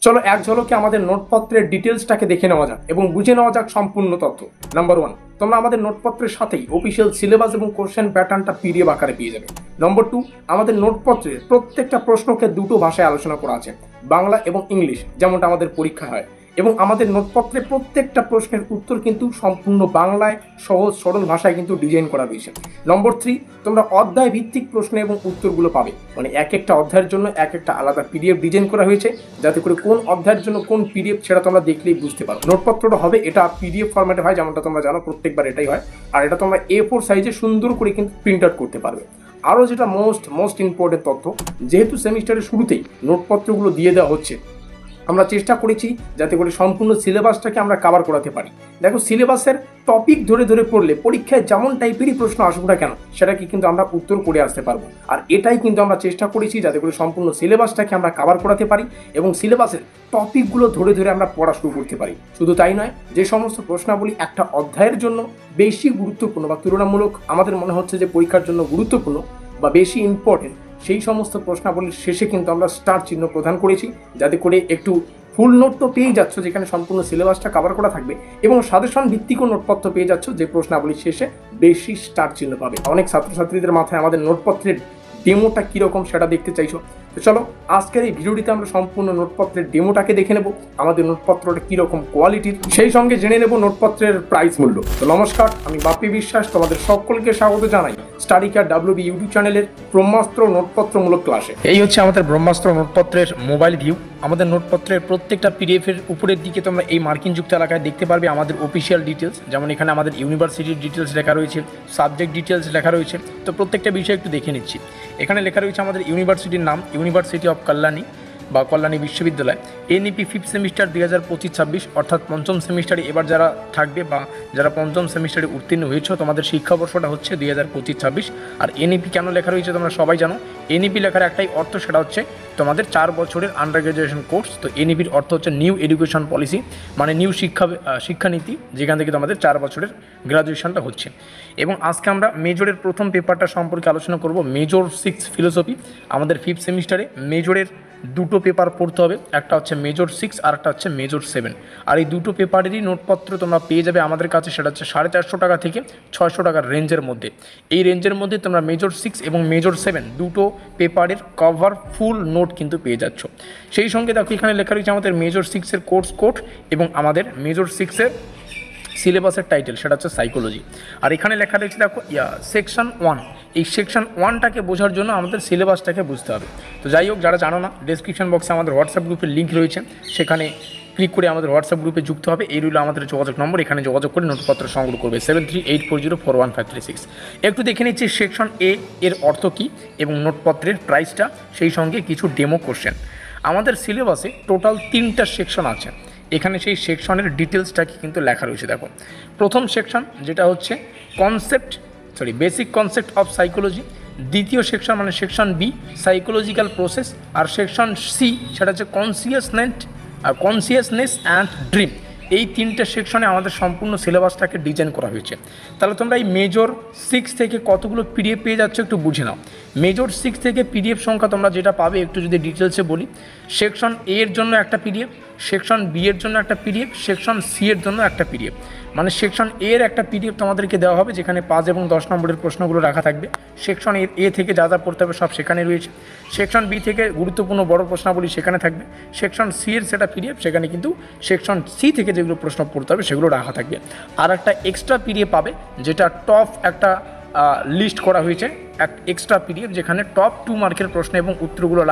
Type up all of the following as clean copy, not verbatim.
চলো এক ঝলকে আমাদের নোটপত্রের ডিটেলসটাকে দেখে নেওয়া যাক এবং বুঝে নেওয়া যাক সম্পূর্ণ তথ্য। নাম্বার 1, তোমরা আমাদের নোটপত্রের সাথেই অফিসিয়াল সিলেবাস এবং কোশ্চেন প্যাটার্নটা পিডিএফ আকারে পেয়ে যাবে। নম্বর 2, আমাদের নোটপত্রের প্রত্যেকটা প্রশ্নকে দুটো ভাষায় আলোচনা করা আছে, বাংলা এবং ইংলিশ, যেমনটা আমাদের পরীক্ষা হয়। এবং আমাদের নোটপত্রে প্রত্যেকটা প্রশ্নের উত্তর কিন্তু সম্পূর্ণ বাংলায় সহজ সরল ভাষায় কিন্তু ডিজাইন করা রয়েছে। নম্বর 3, তোমরা অধ্যায় ভিত্তিক প্রশ্ন এবং উত্তরগুলো পাবে, মানে এক একটা অধ্যায়ের জন্য এক একটা আলাদা পিডিএফ ডিজাইন করা হয়েছে, যাতে করে কোন অধ্যায়ের জন্য কোন পিডিএফ সেটা তোমরা দেখলেই বুঝতে পারো। নোটপত্রটা হবে এটা পিডিএফ ফরম্যাটে হয়, যেমনটা তোমরা জানো প্রত্যেকবার এটাই হয়। আর এটা তোমরা A4 সাইজে সুন্দর করে কিন্তু প্রিন্ট আউট করতে পারবে। আরও যেটা মোস্ট ইম্পর্টেন্ট তথ্য, যেহেতু সেমিস্টারের শুরুতেই নোটপত্রগুলো দিয়ে দেওয়া হচ্ছে, আমরা চেষ্টা করেছি যাতে করে সম্পূর্ণ সিলেবাসটাকে আমরা কভার করাতে পারি। দেখো, সিলেবাসের টপিক ধরে ধরে পড়লে পরীক্ষায় যেমন টাইপেরই প্রশ্ন আসুক না কেন সেটাকে কিন্তু আমরা উত্তর করে আসতে পারবো। আর এটাই কিন্তু আমরা চেষ্টা করেছি যাতে করে সম্পূর্ণ সিলেবাসটাকে আমরা কভার করাতে পারি এবং সিলেবাসের টপিকগুলো ধরে ধরে আমরা পড়া শুরু করতে পারি। শুধু তাই নয়, যে সমস্ত প্রশ্নাবলী একটা অধ্যায়ের জন্য বেশি গুরুত্বপূর্ণ বা তুলনামূলক আমাদের মনে হচ্ছে যে পরীক্ষার জন্য গুরুত্বপূর্ণ বা বেশি ইম্পর্টেন্ট, সেই সমস্ত প্রশ্নাবলীর শেষে কিন্তু আমরা স্টার চিহ্ন প্রদান করেছি, যাতে করে একটু ফুল নোট তো পেয়ে যাচ্ছ যেখানে সম্পূর্ণ সিলেবাসটা কভার করা থাকবে, এবং সাজেশন ভিত্তিক নোটপত্র পেয়ে যাচ্ছ যে প্রশ্নাবলীর শেষে বেশি স্টার চিহ্ন পাবে। অনেক ছাত্রছাত্রীদের মাথায় আমাদের নোটপত্রের ডেমোটা কীরকম সেটা দেখতে চাইছো, তো চলো আজকের এই ভিডিওটিতে আমরা সম্পূর্ণ নোটপত্রের ডেমোটাকে দেখে নেব, আমাদের নোটপত্রটা কীরকম কোয়ালিটির, সেই সঙ্গে জেনে নেব নোটপত্রের প্রাইস মূল্য। তো নমস্কার, আমি বাপ্পি বিশ্বাস, তোমাদের সকলকে স্বাগত জানাই স্টাডি কেয়ার WB ইউটিউব চ্যানেলের ব্রহ্মাস্ত্র নোটপত্রমূলক ক্লাসে। এই হচ্ছে আমাদের ব্রহ্মাস্ত্র নোটপত্রের মোবাইল ভিউ। আমাদের নোটপত্রের প্রত্যেকটা পিডিএফের উপরের দিকে তোমরা এই মার্কিংযুক্ত এলাকায় দেখতে পারবে আমাদের অফিসিয়াল ডিটেলস, যেমন এখানে আমাদের ইউনিভার্সিটির ডিটেলস লেখা রয়েছে, সাবজেক্ট ডিটেলস লেখা রয়েছে। তো প্রত্যেকটা বিষয় একটু দেখে নিচ্ছি। এখানে লেখা রয়েছে আমাদের ইউনিভার্সিটির নাম, ইউনিভার্সিটি অফ কল্যাণী বা কল্যাণী বিশ্ববিদ্যালয়। NEP 5th সেমিস্টার 2025-26, অর্থাৎ পঞ্চম সেমিস্টারে এবার যারা থাকবে বা যারা পঞ্চম সেমিস্টারে উত্তীর্ণ হয়েছে, তোমাদের শিক্ষাবর্ষটা হচ্ছে 2025-26। আর NEP কেন লেখা রয়েছে তোমরা সবাই জানো। NEP লেখার একটাই অর্থ, সেটা হচ্ছে তোমাদের 4 বছরের আন্ডার গ্র্যাজুয়েশন কোর্স। তো NEPর অর্থ হচ্ছে নিউ এডুকেশন পলিসি, মানে নিউ শিক্ষানীতি, যেখান থেকে তোমাদের 4 বছরের গ্র্যাজুয়েশনটা হচ্ছে। এবং আজকে আমরা মেজরের প্রথম পেপারটা সম্পর্কে আলোচনা করব, মেজর 6 ফিলোসফি। আমাদের 5th সেমিস্টারে মেজরের দুটো পেপার পড়তে হবে, একটা হচ্ছে মেজর 6 আর একটা হচ্ছে মেজর 7। আর এই দুটো পেপারেরই নোটপত্র তোমরা পেয়ে যাবে আমাদের কাছে, সেটা হচ্ছে 450 টাকা থেকে 600 টাকার রেঞ্জের মধ্যে। এই রেঞ্জের মধ্যে তোমরা মেজর 6 এবং মেজর 7 দুটো পেপারের কভার ফুল নোট কিন্তু পেয়ে যাচ্ছ। সেই সঙ্গে দেখো এখানে লেখা রয়েছে আমাদের মেজর 6-এর কোর্স কোড এবং আমাদের মেজর 6-এর সিলেবাসের টাইটেল, সেটা হচ্ছে সাইকোলজি। আর এখানে লেখা রয়েছে দেখো সেকশন 1। এই সেকশন 1টাকে বোঝার জন্য আমাদের সিলেবাসটাকে বুঝতে হবে। তো যাই হোক, যারা জানো না, ডেসক্রিপশন বক্সে আমাদের হোয়াটসঅ্যাপ গ্রুপের লিঙ্ক রয়েছে, সেখানে ক্লিক করে আমাদের হোয়াটসঅ্যাপ গ্রুপে যুক্ত হবে। এই রইল আমাদের যোগাযোগ নম্বর, এখানে যোগাযোগ করে নোটপত্র সংগ্রহ করবে 7384041536। একটু দেখে নিচ্ছি সেকশন A এর অর্থ কী এবং নোটপত্রের প্রাইসটা, সেই সঙ্গে কিছু ডেমো কোশ্চেন। আমাদের সিলেবাসে টোটাল 3টা সেকশন আছে। এখানে সেই সেকশনের ডিটেলসটাকে কিন্তু লেখা রয়েছে। দেখো, প্রথম সেকশন যেটা হচ্ছে বেসিক কনসেপ্ট অফ সাইকোলজি। দ্বিতীয় সেকশন মানে সেকশন B, সাইকোলজিক্যাল প্রসেস। আর সেকশন C সেটা হচ্ছে কনসিয়াসনেস অ্যান্ড ড্রিম। এই 3টে সেকশনে আমাদের সম্পূর্ণ সিলেবাসটাকে ডিজাইন করা হয়েছে। তাহলে তোমরা এই মেজর 6 থেকে কতগুলো পিডিএফ পেয়ে যাচ্ছ একটু বুঝে নাও। মেজর 6 থেকে পিডিএফ সংখ্যা তোমরা যেটা পাবে একটু যদি ডিটেলসে বলি, সেকশন A এর জন্য একটা পিডিএফ, সেকশন B এর জন্য একটা পিডিএফ, সেকশন C এর জন্য একটা পিডিএফ। মানে সেকশন A এর একটা পিডিএফ তোমাদেরকে দেওয়া হবে, যেখানে 5 এবং 10 নম্বরের প্রশ্নগুলো রাখা থাকবে। সেকশন A থেকে যা যা পড়তে হবে সব সেখানে রয়েছে। সেকশন B থেকে গুরুত্বপূর্ণ বড় প্রশ্নাবলী সেখানে থাকবে। সেকশন C এর সেটা পিডিএফ, সেখানে কিন্তু সেকশন C থেকে যেগুলো প্রশ্ন পড়তে হবে সেগুলো রাখা থাকবে। আর একটা এক্সট্রা পিডিএফ পাবে, যেটা টপ একটা লিস্ট করা হয়েছে, এক এক্সট্রা পিডিএফ, যেখানে টপ 2 মার্কের প্রশ্ন এবং উত্তরগুলো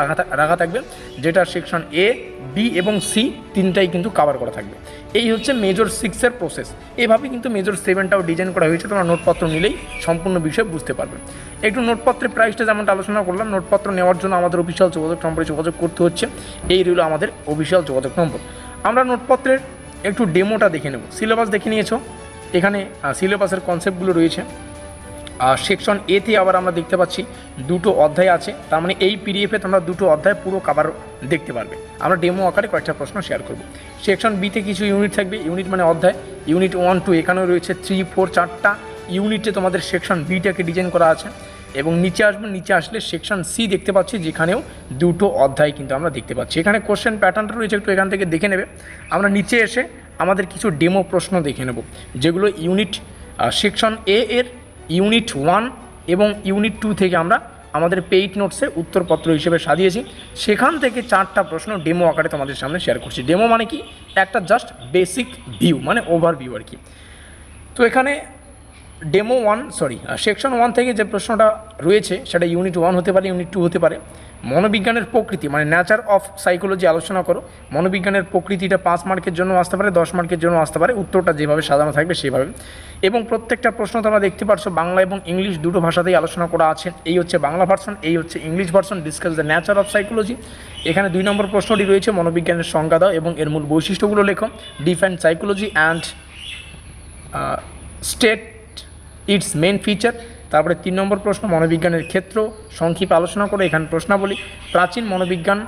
রাখা থাকবে, যেটা সেকশন A, B এবং C তিনটাই কিন্তু কভার করা থাকবে। এই হচ্ছে মেজর 6-এর প্রসেস। এভাবে কিন্তু মেজর 7টাও ডিজাইন করা হয়েছে। তোমরা নোটপত্র নিলেই সম্পূর্ণ বিষয় বুঝতে পারবে। একটু নোটপত্রের প্রাইসটা যেমনটা আলোচনা করলাম, নোটপত্র নেওয়ার জন্য আমাদের অফিসিয়াল যোগাযোগ নম্বরে যোগাযোগ করতে হচ্ছে। এই রইল আমাদের অফিসিয়াল যোগাযোগ নম্বর। আমরা নোটপত্রের একটু ডেমোটা দেখে নেব। সিলেবাস দেখে নিয়েছো, এখানে সিলেবাসের কনসেপ্টগুলো রয়েছে। সেকশন A-তে আবার আমরা দেখতে পাচ্ছি দুটো অধ্যায় আছে, তার মানে এই পিডিএফে তোমরা দুটো অধ্যায় পুরো কভার দেখতে পারবে। আমরা ডেমো আকারে কয়েকটা প্রশ্ন শেয়ার করব। সেকশন B-তে কিছু ইউনিট থাকবে, ইউনিট মানে অধ্যায়, ইউনিট 1, 2, এখানেও রয়েছে 3, 4 4টা ইউনিটে তোমাদের সেকশন B-টাকে ডিজাইন করা আছে। এবং নিচে আসবো, নিচে আসলে সেকশন সি দেখতে পাচ্ছি, যেখানেও দুটো অধ্যায় কিন্তু আমরা দেখতে পাচ্ছি। এখানে কোশ্চেন প্যাটার্নটা রয়েছে, একটু এখান থেকে দেখে নেবে। আমরা নিচে এসে আমাদের কিছু ডেমো প্রশ্ন দেখে নেব, যেগুলো ইউনিট সেকশন এ এর ইউনিট 1 এবং ইউনিট 2 থেকে আমরা আমাদের পেইড নোটসে উত্তরপত্র হিসেবে সাজিয়েছি। সেখান থেকে 4টা প্রশ্ন ডেমো আকারে তোমাদের সামনে শেয়ার করছি। ডেমো মানে কি, একটা জাস্ট বেসিক ভিউ, মানে ওভারভিউ আর কি। তো এখানে ডেমো সেকশন 1 থেকে যে প্রশ্নটা রয়েছে সেটা ইউনিট 1 হতে পারে, ইউনিট 2 হতে পারে। মনোবিজ্ঞানের প্রকৃতি মানে নেচার অফ সাইকোলজি আলোচনা করো। মনোবিজ্ঞানের প্রকৃতিটা 5 মার্কের জন্য আসতে পারে, 10 মার্কের জন্য আসতে পারে, উত্তরটা যেভাবে সাজানো থাকবে সেভাবে। এবং প্রত্যেকটা প্রশ্ন তোমরা দেখতে পাচ্ছ বাংলা এবং ইংলিশ দুটো ভাষাতেই আলোচনা করা আছে। এই হচ্ছে বাংলা ভার্সন, এই হচ্ছে English version. Discuss the nature of psychology. এখানে 2 নম্বর প্রশ্নটি রয়েছে, মনোবিজ্ঞানের সংজ্ঞা দাও এবং এর মূল বৈশিষ্ট্যগুলো লেখো। Define psychology and state its main feature. তারপরে 3 নম্বর প্রশ্ন, মনোবিজ্ঞানের ক্ষেত্র সংক্ষিপ্ত আলোচনা করে। এখানে প্রশ্নাবলী, প্রাচীন মনোবিজ্ঞান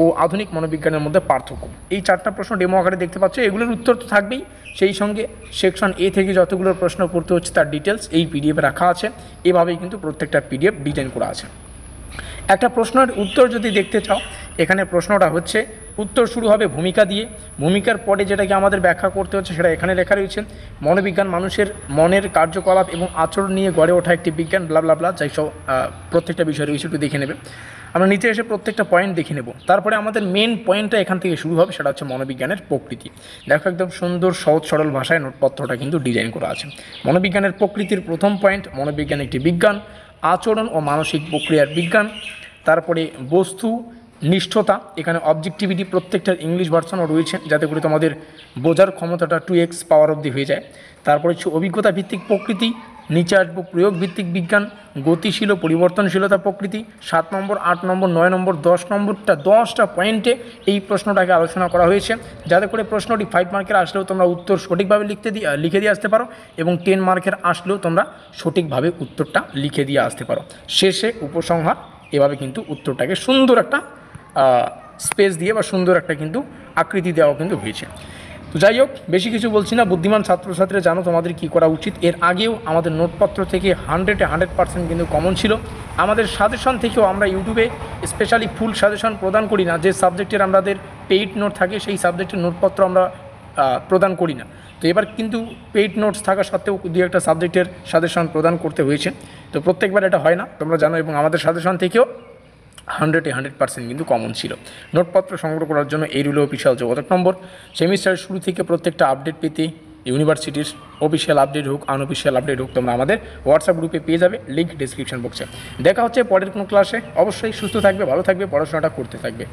ও আধুনিক মনোবিজ্ঞানের মধ্যে পার্থক্য। এই 4টা প্রশ্ন ডেমো আকারে দেখতে পাচ্ছ। এগুলোর উত্তর তো থাকবেই, সেই সঙ্গে সেকশন এ থেকে যতগুলো প্রশ্ন পড়তে হচ্ছে তার ডিটেলস এই পিডিএফে রাখা আছে। এভাবেই কিন্তু প্রত্যেকটা পিডিএফ ডিজাইন করা আছে। একটা প্রশ্নের উত্তর যদি দেখতে চাও, এখানে প্রশ্নটা হচ্ছে, উত্তর শুরু হবে ভূমিকা দিয়ে। ভূমিকার পরে যেটাকে আমাদের ব্যাখ্যা করতে হচ্ছে সেটা এখানে লেখা রয়েছে। মনোবিজ্ঞান মানুষের মনের কার্যকলাপ এবং আচরণ নিয়ে গড়ে ওঠা একটি বিজ্ঞান, ব্লা ব্লা ব্লা, যাই সব প্রত্যেকটা বিষয় রয়েছে, একটু দেখে নেবে। আমরা নিচে এসে প্রত্যেকটা পয়েন্ট দেখে নেব। তারপরে আমাদের মেন পয়েন্টটা এখান থেকে শুরু হবে, সেটা হচ্ছে মনোবিজ্ঞানের প্রকৃতি। দেখো একদম সুন্দর সহজ সরল ভাষায় নোটপত্রটা কিন্তু ডিজাইন করা আছে। মনোবিজ্ঞানের প্রকৃতির প্রথম পয়েন্ট, মনোবিজ্ঞান একটি বিজ্ঞান, আচরণ ও মানসিক প্রক্রিয়ার বিজ্ঞান। তারপরে বস্তু নিষ্ঠতা, এখানে অবজেক্টিভিটি প্রত্যেকটার ইংলিশ ভার্সনও রয়েছে, যাতে করে তোমাদের বোঝার ক্ষমতাটা 2x পাওয়ার অবধি হয়ে যায়। তারপরে হচ্ছে অভিজ্ঞতা ভিত্তিক প্রকৃতি। নিচে আসবো প্রয়োগ ভিত্তিক বিজ্ঞান, গতিশীল ও পরিবর্তনশীলতা প্রকৃতি। 7 নম্বর, 8 নম্বর, 9 নম্বর, 10 নম্বরটা 10টা পয়েন্টে এই প্রশ্নটাকে আলোচনা করা হয়েছে, যাতে করে প্রশ্নটি 5 মার্কের আসলেও তোমরা উত্তর সঠিকভাবে লিখে দিয়ে আসতে পারো, এবং 10 মার্কের আসলেও তোমরা সঠিকভাবে উত্তরটা লিখে দিয়ে আসতে পারো। শেষে উপসংহার, এভাবে কিন্তু উত্তরটাকে সুন্দর একটা স্পেস দিয়ে বা সুন্দর একটা কিন্তু আকৃতি দেওয়া কিন্তু হয়েছে। তো যাই হোক, বেশি কিছু বলছি না। বুদ্ধিমান ছাত্রছাত্রীরা জানো তোমাদের কী করা উচিত। এর আগেও আমাদের নোটপত্র থেকে 100% কিন্তু কমন ছিল। আমাদের সাজেশন থেকেও আমরা ইউটিউবে স্পেশালি ফুল সাজেশন প্রদান করি না। যে সাবজেক্টের আমাদের পেইড নোট থাকে সেই সাবজেক্টের নোটপত্র আমরা প্রদান করি না। তো এবার কিন্তু পেইড নোটস থাকা সত্ত্বেও 2-1টা সাবজেক্টের সাজেশন প্রদান করতে হয়েছে। তো প্রত্যেকবার এটা হয় না, তোমরা জানো। এবং আমাদের সাজেশন থেকেও 100% কিন্তু কমন ছিল। নোটপত্র সংগ্রহ করার জন্য এই রুলে অফিসিয়াল যোগাযোগ নম্বর। সেমিস্টারের শুরু থেকে প্রত্যেকটা আপডেট পেতে ইউনিভার্সিটির অফিসিয়াল আপডেট হোক, আনঅফিসিয়াল আপডেট হোক, তোমরা আমাদের হোয়াটসঅ্যাপ গ্রুপে পেয়ে যাবে, লিঙ্ক ডিসক্রিপশন বক্সে। দেখা হচ্ছে পরের কোনো ক্লাসে। অবশ্যই সুস্থ থাকবে, ভালো থাকবে, পড়াশোনাটা করতে থাকবে।